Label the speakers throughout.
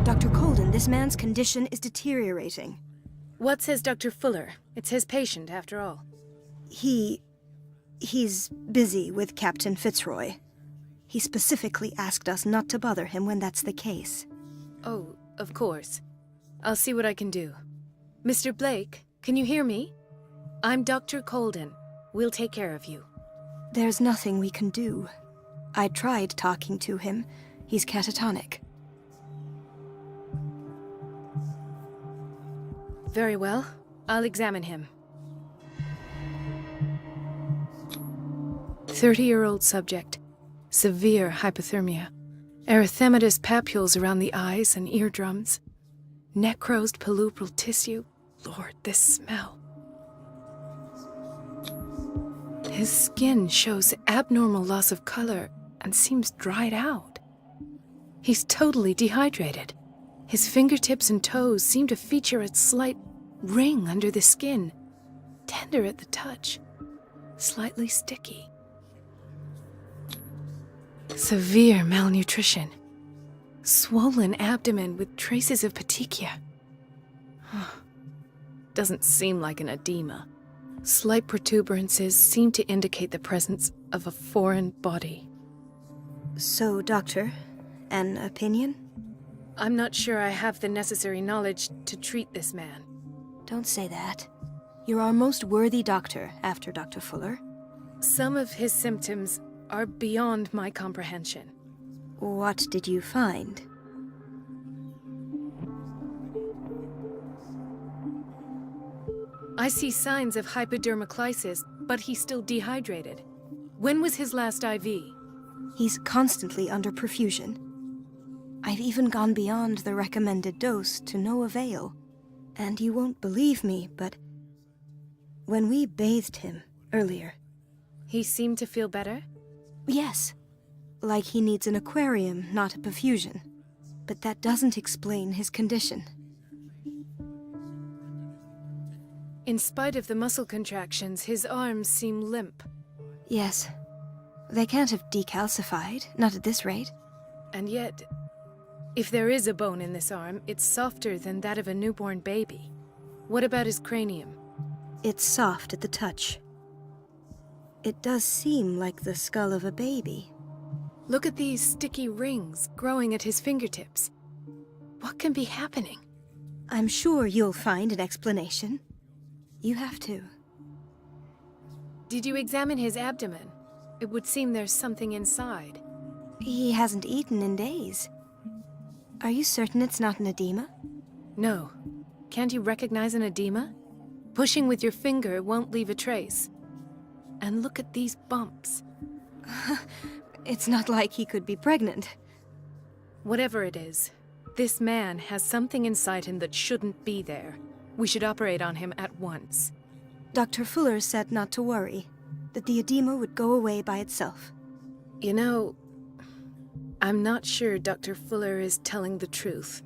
Speaker 1: Dr. Colden, this man's condition is deteriorating.
Speaker 2: What says Dr. Fuller? It's his patient, after all.
Speaker 1: He's busy with Captain Fitzroy. He specifically asked us not to bother him when that's the case.
Speaker 2: Oh, of course. I'll see what I can do. Mr. Blake, can you hear me? I'm Dr. Colden. We'll take care of you.
Speaker 1: There's nothing we can do. I tried talking to him. He's catatonic.
Speaker 2: Very well. I'll examine him. 30-year-old subject. Severe hypothermia. Erythematous papules around the eyes and eardrums. Necrosed palpebral tissue. Lord, this smell. His skin shows abnormal loss of color and seems dried out. He's totally dehydrated. His fingertips and toes seem to feature a slight ring under the skin, tender at the touch, slightly sticky. Severe malnutrition. Swollen abdomen with traces of petechia. Doesn't seem like an edema. Slight protuberances seem to indicate the presence of a foreign body.
Speaker 1: So, Doctor, an opinion?
Speaker 2: I'm not sure I have the necessary knowledge to treat this man.
Speaker 1: Don't say that. You're our most worthy doctor after Dr. Fuller.
Speaker 2: Some of his symptoms are beyond my comprehension.
Speaker 1: What did you find?
Speaker 2: I see signs of hypodermoclysis, but he's still dehydrated. When was his last IV?
Speaker 1: He's constantly under perfusion. I've even gone beyond the recommended dose to no avail. And you won't believe me, but when we bathed him earlier...
Speaker 2: He seemed to feel better?
Speaker 1: Yes. Like he needs an aquarium, not a perfusion. But that doesn't explain his condition.
Speaker 2: In spite of the muscle contractions, his arms seem limp.
Speaker 1: Yes. They can't have decalcified, not at this rate.
Speaker 2: And yet, if there is a bone in this arm, it's softer than that of a newborn baby. What about his cranium?
Speaker 1: It's soft at the touch. It does seem like the skull of a baby.
Speaker 2: Look at these sticky rings growing at his fingertips. What can be happening?
Speaker 1: I'm sure you'll find an explanation. You have to.
Speaker 2: Did you examine his abdomen? It would seem there's something inside.
Speaker 1: He hasn't eaten in days. Are you certain it's not an edema?
Speaker 2: No. Can't you recognize an edema? Pushing with your finger won't leave a trace. And look at these bumps.
Speaker 1: It's not like he could be pregnant.
Speaker 2: Whatever it is, this man has something inside him that shouldn't be there. We should operate on him at once.
Speaker 1: Dr. Fuller said not to worry, that the edema would go away by itself.
Speaker 2: You know, I'm not sure Dr. Fuller is telling the truth.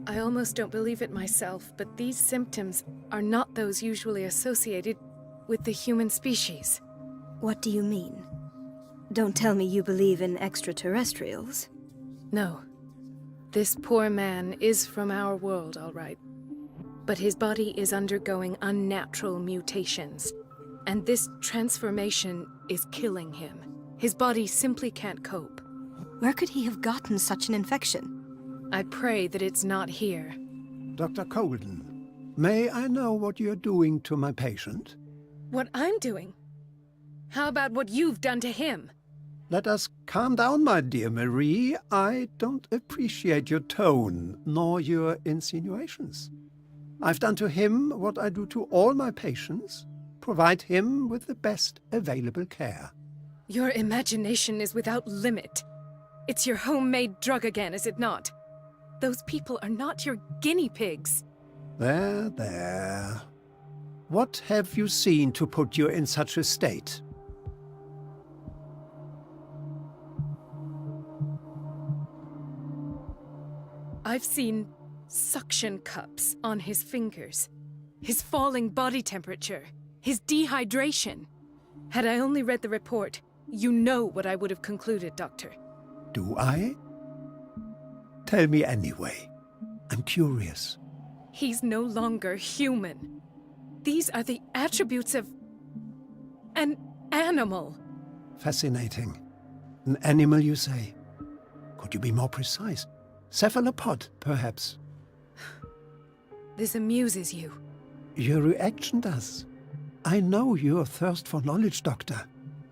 Speaker 2: I almost don't believe it myself, but these symptoms are not those usually associated with the human species.
Speaker 1: What do you mean? Don't tell me you believe in extraterrestrials.
Speaker 2: No. This poor man is from our world, all right. But his body is undergoing unnatural mutations. And this transformation is killing him. His body simply can't cope.
Speaker 1: Where could he have gotten such an infection?
Speaker 2: I pray that it's not here.
Speaker 3: Dr. Colden, may I know what you're doing to my patient?
Speaker 2: What I'm doing? How about what you've done to him?
Speaker 3: Let us calm down, my dear Marie. I don't appreciate your tone, nor your insinuations. I've done to him what I do to all my patients. Provide him with the best available care.
Speaker 2: Your imagination is without limit. It's your homemade drug again, is it not? Those people are not your guinea pigs.
Speaker 3: There, there. What have you seen to put you in such a state?
Speaker 2: I've seen suction cups on his fingers, his falling body temperature, his dehydration. Had I only read the report, you know what I would have concluded, Doctor.
Speaker 3: do I? Tell me anyway. I'm curious.
Speaker 2: He's no longer human. These are the attributes of an animal.
Speaker 3: Fascinating. An animal, you say? Could you be more precise? Cephalopod, perhaps?
Speaker 2: This amuses you.
Speaker 3: Your reaction does. I know your thirst for knowledge, Doctor.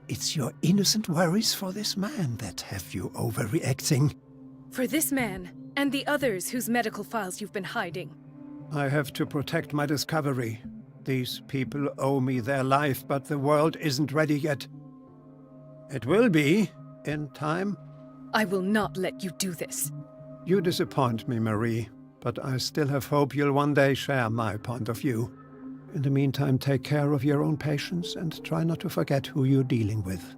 Speaker 3: It's your innocent worries for this man that have you overreacting.
Speaker 2: For this man, and the others whose medical files you've been hiding.
Speaker 3: I have to protect my discovery. These people owe me their life, but the world isn't ready yet. It will be, in time.
Speaker 2: I will not let you do this.
Speaker 3: You disappoint me, Marie, but I still have hope you'll one day share my point of view. In the meantime, take care of your own patients and try not to forget who you're dealing with.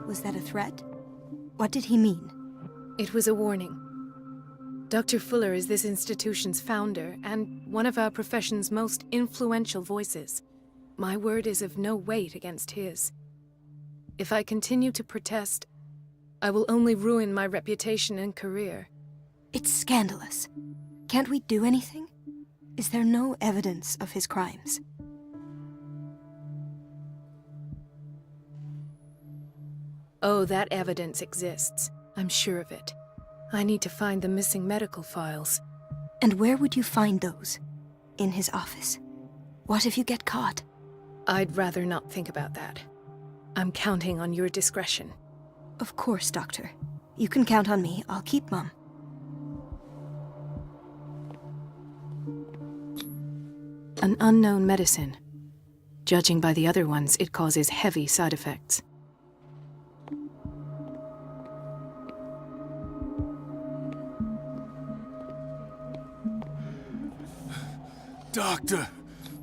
Speaker 1: Was that a threat? What did he mean?
Speaker 2: It was a warning. Dr. Fuller is this institution's founder and one of our profession's most influential voices. My word is of no weight against his. If I continue to protest, I will only ruin my reputation and career.
Speaker 1: It's scandalous. Can't we do anything? Is there no evidence of his crimes?
Speaker 2: Oh, that evidence exists. I'm sure of it. I need to find the missing medical files.
Speaker 1: And where would you find those? In his office? What if you get caught?
Speaker 2: I'd rather not think about that. I'm counting on your discretion.
Speaker 1: Of course, Doctor. You can count on me. I'll keep mum.
Speaker 2: An unknown medicine. Judging by the other ones, it causes heavy side effects.
Speaker 4: Doctor,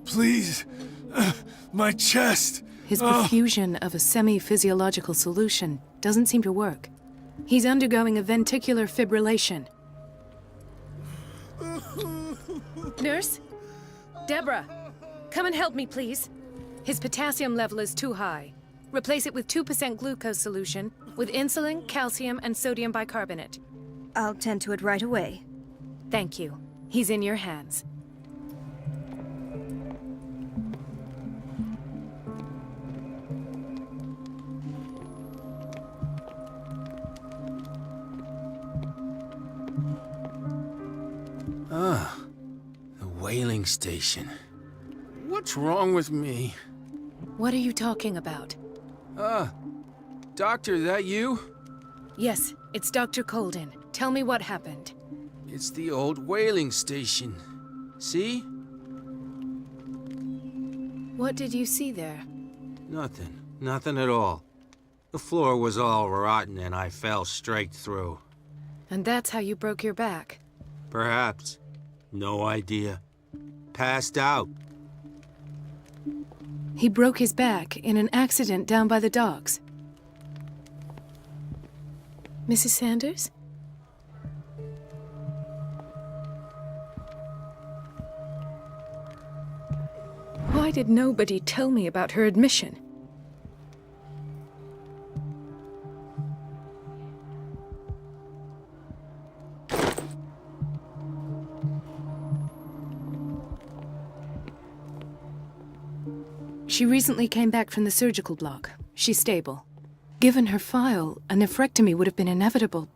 Speaker 4: please, my chest.
Speaker 2: His perfusion of a semi-physiological solution doesn't seem to work. He's undergoing a ventricular fibrillation. Nurse? Deborah, come and help me, please. His potassium level is too high. Replace it with 2% glucose solution with insulin, calcium, and sodium bicarbonate.
Speaker 1: I'll tend to it right away.
Speaker 2: Thank you. He's in your hands.
Speaker 4: The whaling station. What's wrong with me?
Speaker 2: What are you talking about?
Speaker 4: Doctor, that you?
Speaker 2: Yes, it's Dr. Colden. Tell me what happened.
Speaker 4: It's the old whaling station. See?
Speaker 2: What did you see there?
Speaker 4: Nothing. Nothing at all. The floor was all rotten and I fell straight through.
Speaker 2: And that's how you broke your back?
Speaker 4: Perhaps. No idea. Passed out.
Speaker 2: He broke his back in an accident down by the docks. Mrs. Sanders? Why did nobody tell me about her admission? She recently came back from the surgical block. She's stable. Given her file, a nephrectomy would have been inevitable,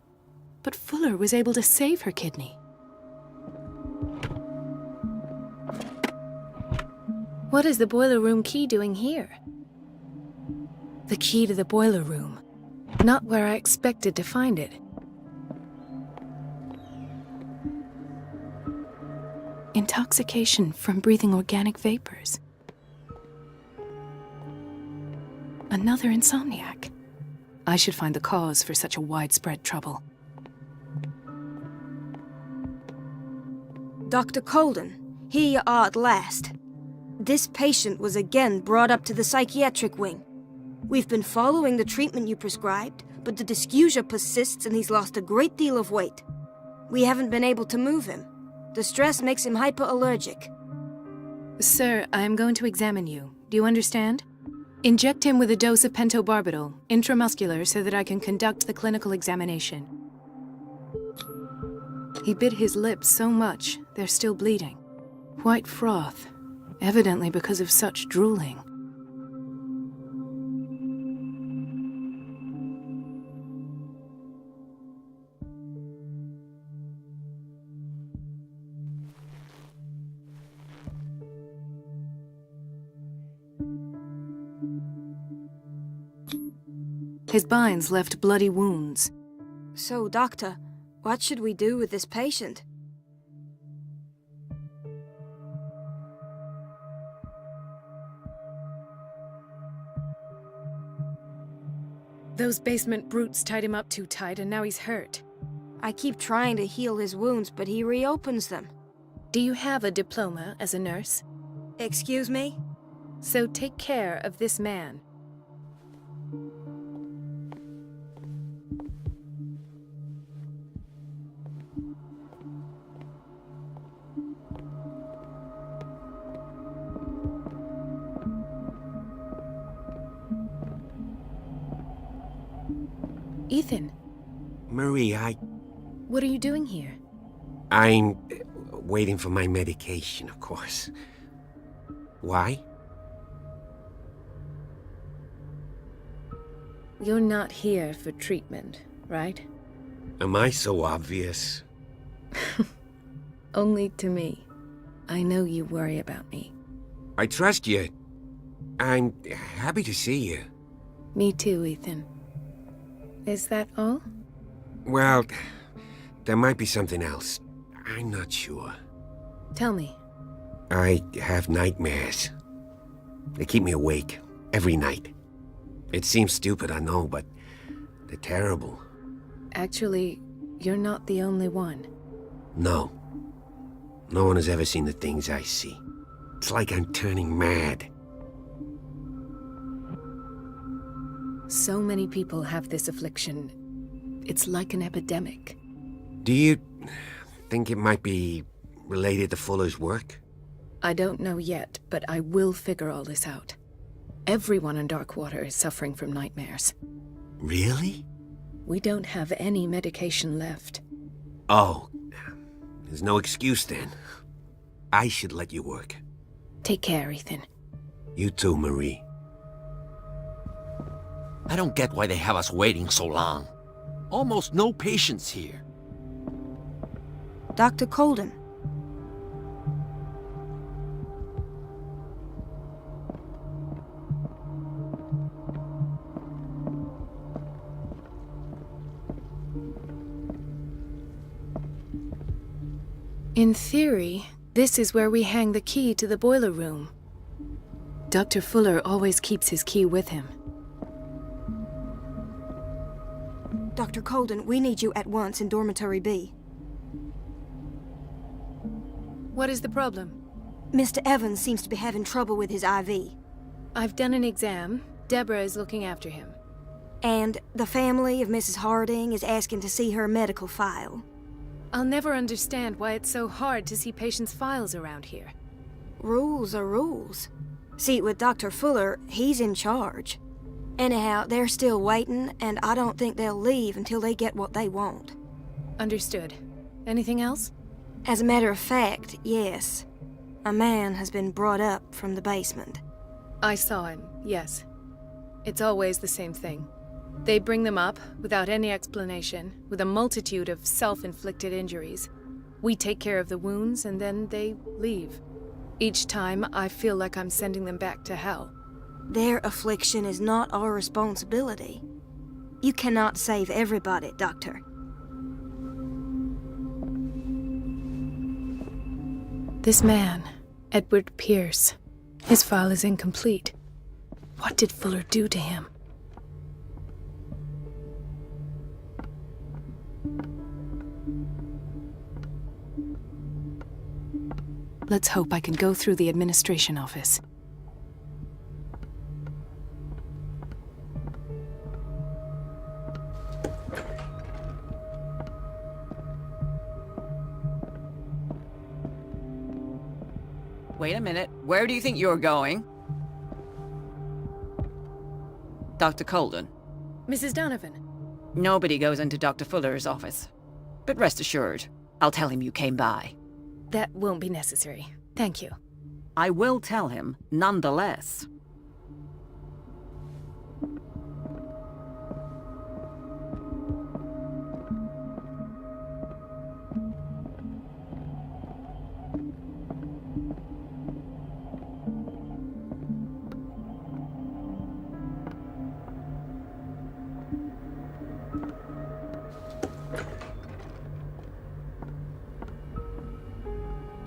Speaker 2: but Fuller was able to save her kidney. What is the boiler room key doing here? The key to the boiler room. Not where I expected to find it. Intoxication from breathing organic vapors. Another insomniac. I should find the cause for such a widespread trouble.
Speaker 1: Dr. Colden, here you are at last. This patient was again brought up to the psychiatric wing. We've been following the treatment you prescribed, but the dysgeusia persists and he's lost a great deal of weight. We haven't been able to move him. The stress makes him hyperallergic.
Speaker 2: Sir, I am going to examine you. Do you understand? Inject him with a dose of pentobarbital, intramuscular, so that I can conduct the clinical examination. He bit his lips so much, they're still bleeding. White froth, evidently because of such drooling. His binds left bloody wounds.
Speaker 1: So, Doctor, what should we do with this patient?
Speaker 2: Those basement brutes tied him up too tight, and now he's hurt.
Speaker 1: I keep trying to heal his wounds, but he reopens them.
Speaker 2: Do you have a diploma as a nurse?
Speaker 1: Excuse me?
Speaker 2: So take care of this man. Ethan,
Speaker 5: Marie,
Speaker 2: what are you doing here?
Speaker 5: I'm waiting for my medication, of course. Why?
Speaker 2: You're not here for treatment, right?
Speaker 5: Am I so obvious?
Speaker 2: Only to me. I know you worry about me.
Speaker 5: I trust you. I'm happy to see you.
Speaker 2: Me too, Ethan. Is that all?
Speaker 5: Well, there might be something else. I'm not sure.
Speaker 2: Tell me.
Speaker 5: I have nightmares. They keep me awake every night. It seems stupid, I know, but they're terrible.
Speaker 2: Actually, you're not the only one.
Speaker 5: No. No one has ever seen the things I see. It's like I'm turning mad.
Speaker 2: So many people have this affliction. It's like an epidemic.
Speaker 5: Do you think it might be related to Fuller's work?
Speaker 2: I don't know yet, but I will figure all this out. Everyone in Darkwater is suffering from nightmares.
Speaker 5: Really?
Speaker 2: We don't have any medication left.
Speaker 5: Oh, there's no excuse then. I should let you work.
Speaker 2: Take care, Ethan.
Speaker 5: You too, Marie.
Speaker 6: I don't get why they have us waiting so long. Almost no patients here.
Speaker 1: Dr. Colden.
Speaker 2: In theory, this is where we hang the key to the boiler room. Dr. Fuller always keeps his key with him.
Speaker 1: Dr. Colden, we need you at once in Dormitory B.
Speaker 2: What is the problem?
Speaker 1: Mr. Evans seems to be having trouble with his IV.
Speaker 2: I've done an exam. Deborah is looking after him.
Speaker 1: And the family of Mrs. Harding is asking to see her medical file.
Speaker 2: I'll never understand why it's so hard to see patients' files around here.
Speaker 1: Rules are rules. See, with Dr. Fuller, he's in charge. Anyhow, they're still waiting, and I don't think they'll leave until they get what they want.
Speaker 2: Understood. Anything else?
Speaker 1: As a matter of fact, yes. A man has been brought up from the basement.
Speaker 2: I saw him, yes. It's always the same thing. They bring them up, without any explanation, with a multitude of self-inflicted injuries. We take care of the wounds, and then they leave. Each time, I feel like I'm sending them back to hell.
Speaker 1: Their affliction is not our responsibility. You cannot save everybody, Doctor.
Speaker 2: This man, Edward Pierce, his file is incomplete. What did Fuller do to him? Let's hope I can go through the administration office.
Speaker 7: Wait a minute. Where do you think you're going? Dr. Colden.
Speaker 2: Mrs. Donovan.
Speaker 7: Nobody goes into Dr. Fuller's office. But rest assured, I'll tell him you came by.
Speaker 2: That won't be necessary. Thank you.
Speaker 7: I will tell him, nonetheless.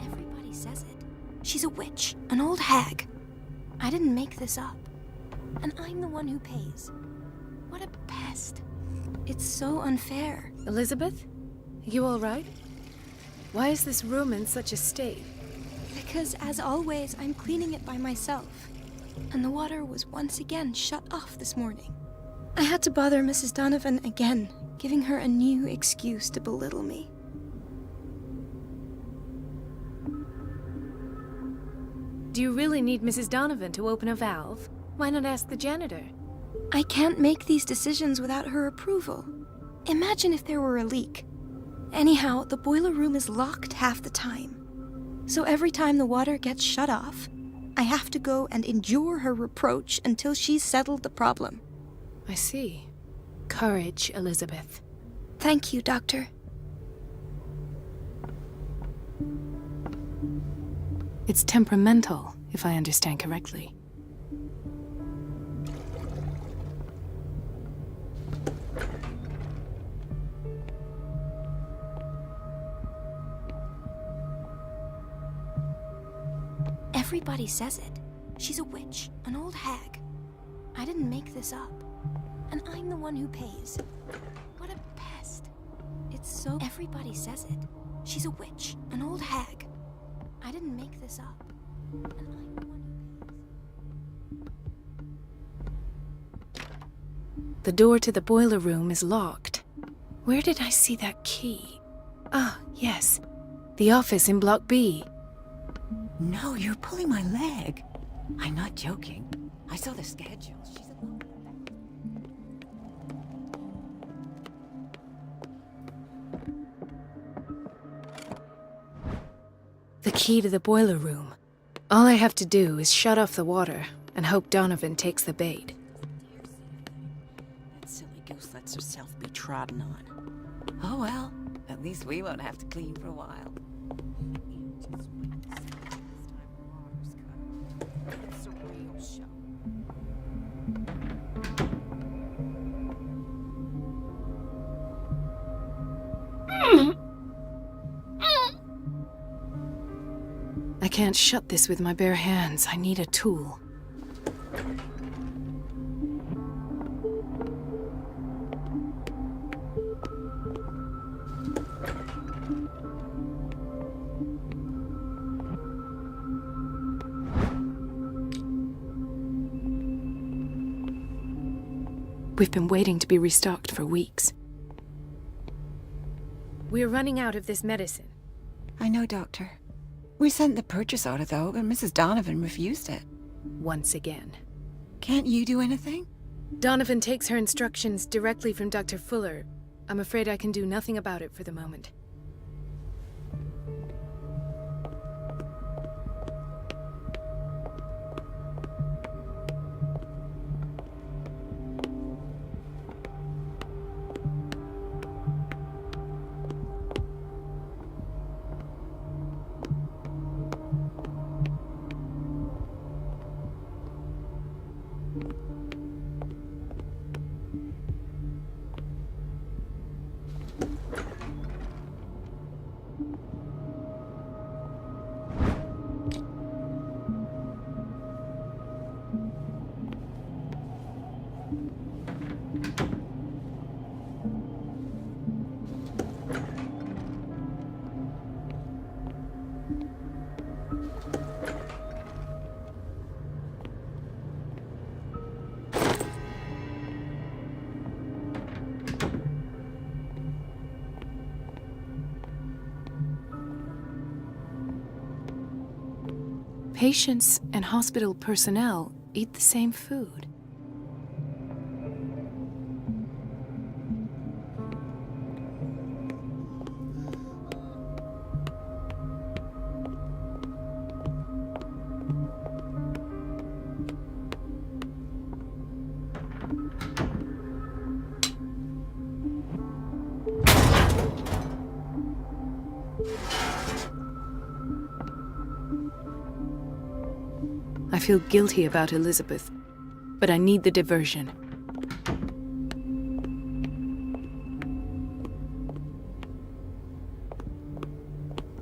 Speaker 1: Everybody says it. She's a witch, an old hag. I didn't make this up. And I'm the one who pays. What a pest. It's so unfair.
Speaker 2: Elizabeth? You all right? Why is this room in such a state?
Speaker 1: Because, as always, I'm cleaning it by myself. And the water was once again shut off this morning. I had to bother Mrs. Donovan again, giving her a new excuse to belittle me.
Speaker 2: Do you really need Mrs. Donovan to open a valve? Why not ask the janitor?
Speaker 1: I can't make these decisions without her approval. Imagine if there were a leak. Anyhow, the boiler room is locked half the time. So every time the water gets shut off, I have to go and endure her reproach until she's settled the problem.
Speaker 2: I see. Courage, Elizabeth.
Speaker 1: Thank you, Doctor.
Speaker 2: It's temperamental, if I understand correctly.
Speaker 1: Everybody says it. She's a witch, an old hag. I didn't make this up. And I'm the one who pays. What a pest. It's so... Everybody says it. She's a witch, an old hag. I didn't make this up. And I'm the one who pays.
Speaker 2: The door to the boiler room is locked. Where did I see that key? Ah, yes. The office in Block B.
Speaker 7: No, you're pulling my leg. I'm not joking. I saw the schedule. She's a...
Speaker 2: The key to the boiler room. All I have to do is shut off the water and hope Donovan takes the bait.
Speaker 7: That silly goose lets herself be trodden on. Oh well, at least we won't have to clean for a while. It's a real show.
Speaker 2: I can't shut this with my bare hands. I need a tool. We've been waiting to be restocked for weeks. We're running out of this medicine.
Speaker 7: I know, Doctor. We sent the purchase order, though, but Mrs. Donovan refused it.
Speaker 2: Once again.
Speaker 7: Can't you do anything?
Speaker 2: Donovan takes her instructions directly from Dr. Fuller. I'm afraid I can do nothing about it for the moment. Patients and hospital personnel eat the same food. feel guilty about Elizabeth, but I need the diversion.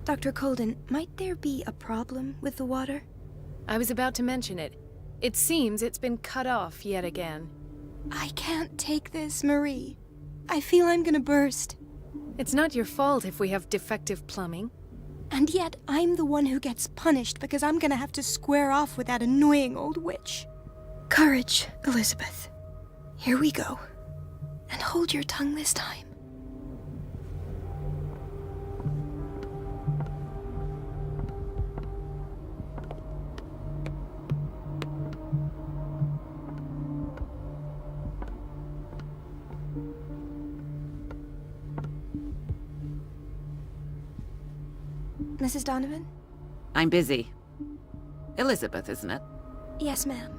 Speaker 1: Dr. Colden, might there be a problem with the water?
Speaker 2: I was about to mention it. It seems it's been cut off yet again.
Speaker 1: I can't take this, Marie. I feel I'm gonna burst.
Speaker 2: It's not your fault if we have defective plumbing.
Speaker 1: And yet, I'm the one who gets punished because I'm gonna have to square off with that annoying old witch. Courage, Elizabeth. Here we go. And hold your tongue this time. Mrs. Donovan?
Speaker 7: I'm busy. Elizabeth, isn't it?
Speaker 1: Yes, ma'am.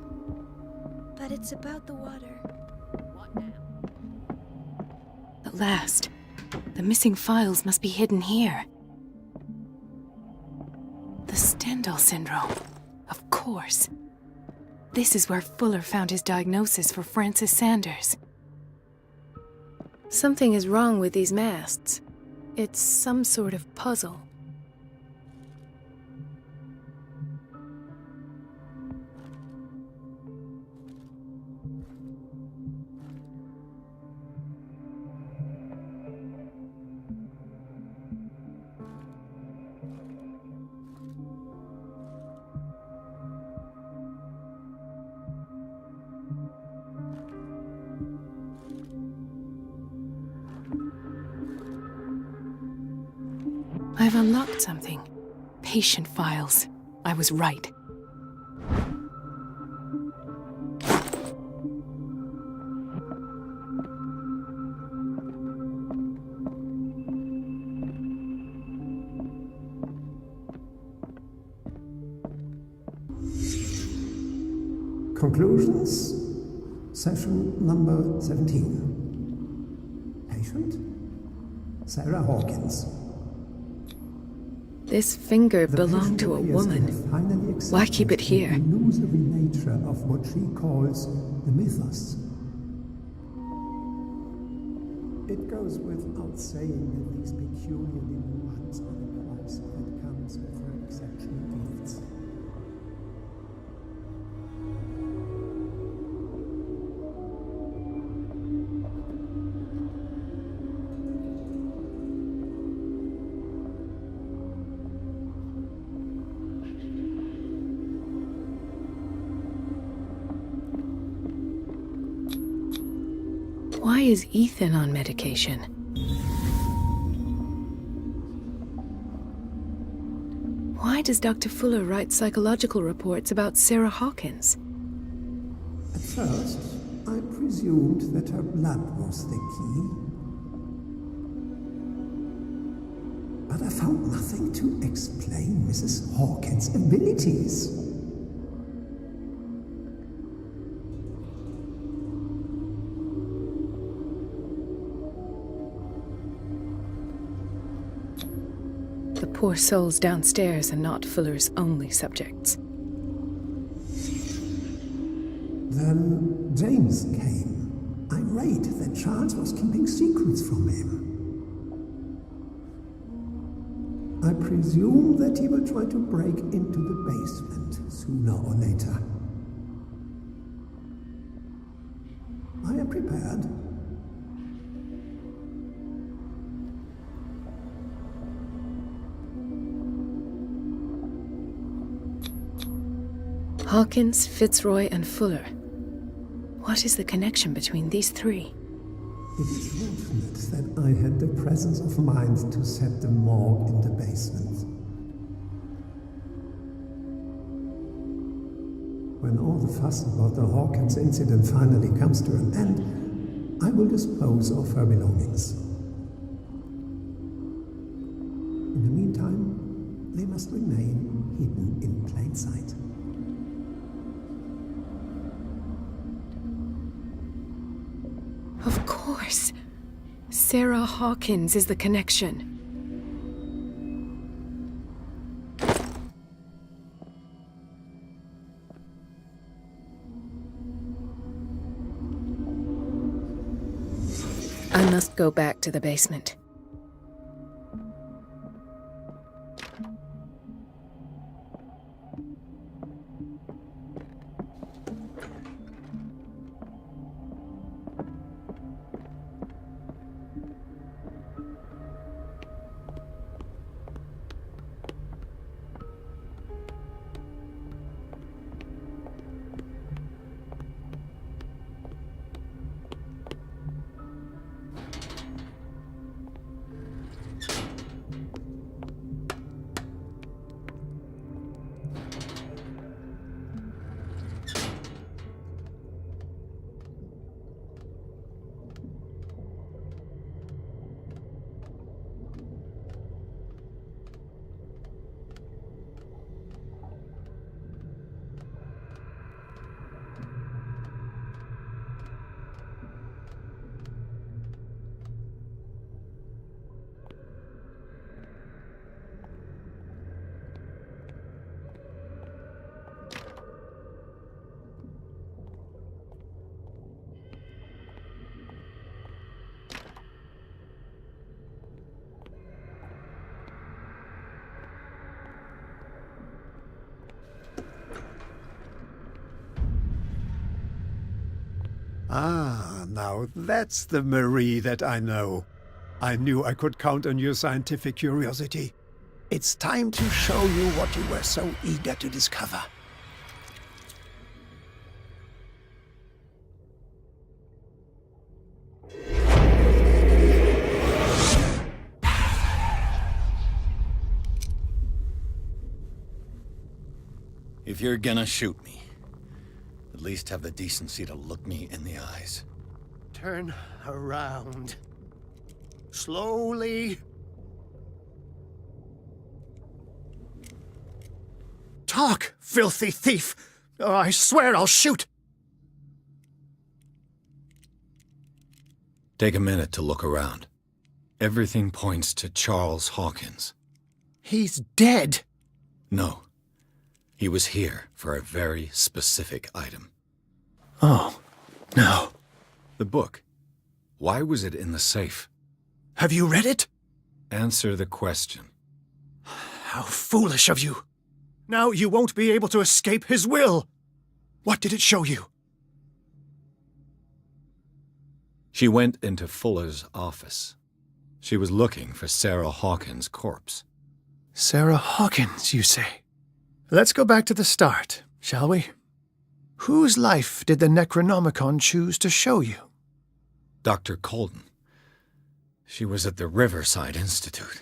Speaker 1: But it's about the water.
Speaker 7: What now?
Speaker 2: At last. The missing files must be hidden here. The Stendhal syndrome. Of course. This is where Fuller found his diagnosis for Francis Sanders. Something is wrong with these masts. It's some sort of puzzle. I've unlocked something. Patient files. I was right.
Speaker 3: Conclusions, session number 17. Patient, Sarah Hawkins.
Speaker 2: This finger
Speaker 3: The
Speaker 2: belonged
Speaker 3: patient
Speaker 2: to a
Speaker 3: appears to
Speaker 2: woman.
Speaker 3: have finally
Speaker 2: Why keep it
Speaker 3: accepted
Speaker 2: here?
Speaker 3: The illusory nature of what she calls the mythos. It goes without saying that these peculiar delusions are the price that comes with her exceptional gifts.
Speaker 2: Why is Ethan on medication? Why does Dr. Fuller write psychological reports about Sarah Hawkins?
Speaker 3: At first, I presumed that her blood was the key. But I found nothing to explain Mrs. Hawkins' abilities.
Speaker 2: The poor souls downstairs are not Fuller's only subjects.
Speaker 3: Then James came, irate that Charles was keeping secrets from him. I presume that he will try to break into the basement sooner or later. I am prepared.
Speaker 2: Hawkins, Fitzroy, and Fuller. What is the connection between these three?
Speaker 3: It is fortunate that I had the presence of mind to set the morgue in the basement. When all the fuss about the Hawkins incident finally comes to an end, I will dispose of her belongings. In the meantime, they must remain hidden in plain sight.
Speaker 2: Of course. Sarah Hawkins is the connection. I must go back to the basement.
Speaker 3: Ah, now that's the Marie that I know. I knew I could count on your scientific curiosity. It's time to show you what you were so eager to discover.
Speaker 8: If you're gonna shoot me, at least have the decency to look me in the eyes.
Speaker 3: Turn around. Slowly. Talk, filthy thief! Or I swear I'll shoot!
Speaker 8: Take a minute to look around. Everything points to Charles Hawkins.
Speaker 3: He's dead!
Speaker 8: No. He was here for a very specific item.
Speaker 3: Oh, no.
Speaker 8: The book. Why was it in the safe?
Speaker 3: Have you read it?
Speaker 8: Answer the question.
Speaker 3: How foolish of you! Now you won't be able to escape his will! What did it show you?
Speaker 8: She went into Fuller's office. She was looking for Sarah Hawkins' corpse.
Speaker 3: Sarah Hawkins, you say? Let's go back to the start, shall we? Whose life did the Necronomicon choose to show you?
Speaker 8: Dr. Colden. She was at the Riverside Institute.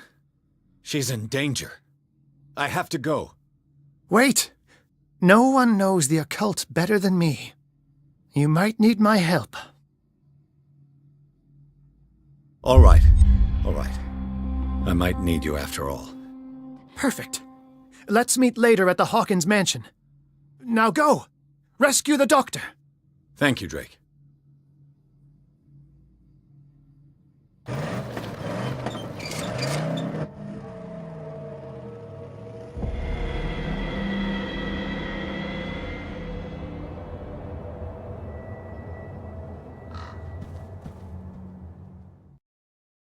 Speaker 8: She's in danger. I have to go.
Speaker 3: Wait! No one knows the occult better than me. You might need my help.
Speaker 8: All right. All right. I might need you after all.
Speaker 3: Perfect. Let's meet later at the Hawkins mansion. Now go! Rescue the doctor!
Speaker 8: Thank you, Drake.